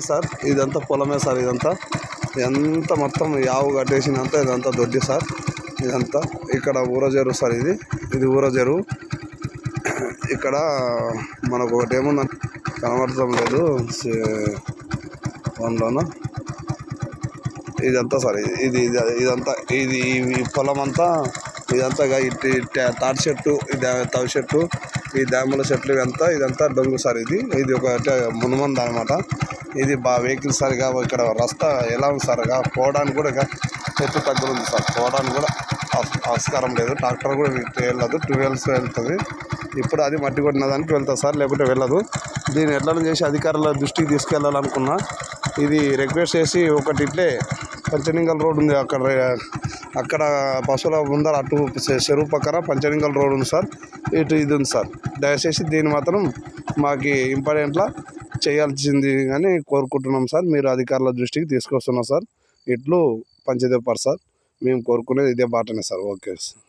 Sir ఇదంతా పొలమే sir. ఇదంతా మొత్తం యావు కట్టేసినంతా ఇదంతా దొడ్డి సార్. ఇదంతా ఇక్కడ ఊర చెరువు సార్. ఇది ఊర చెరువు. ఇక్కడ మనకు ఒకటి ఏముందని కనబడటం లేదు ఫోన్లోన. ఇదంతా సార్ ఇదంతా ఈ పొలం అంతా ఇదంతా ఇటు తాటి చెట్టు, తవి చెట్టు, ఈ దాముల చెట్లు ఇదంతా డొంగు సార్. ఇది ఒక మునుమంది అనమాట. ఇది వెహికల్స్ సరిగా ఇక్కడ రస్తా ఎలా ఉంది సార్, పోవడానికి కూడా చెట్టు తగ్గుతుంది సార్. పోవడానికి కూడా ఆస్కారం లేదు. ట్రాక్టర్ కూడా వెళ్ళదు, 2 wheels వెళ్తుంది. ఇప్పుడు అది మట్టి కొట్టిన దానికి వెళ్తుంది సార్, లేకుంటే వెళ్ళదు. దీన్ని ఎట్లా చేసి అధికారుల దృష్టికి తీసుకెళ్ళాలనుకున్నా. ఇది రిక్వెస్ట్ చేసి ఒకటి ఇట్లే పంచనింగల్ రోడ్ ఉంది, అక్కడ పశువుల ముందర అటు చెరువు పక్కన పంచనింగల్ రోడ్ ఉంది సార్. ఇది ఉంది సార్. దయచేసి దీన్ని మాత్రం మాకు ఇంపార్టెంట్లా చేయాల్సింది అని కోరుకుంటున్నాం సార్. మీరు అధికారుల దృష్టికి తీసుకొస్తున్నాం సార్. ఇట్లు పంచదేవ్ సార్. మేము కోరుకునేది ఇదే బాటనే సార్. Okay sir.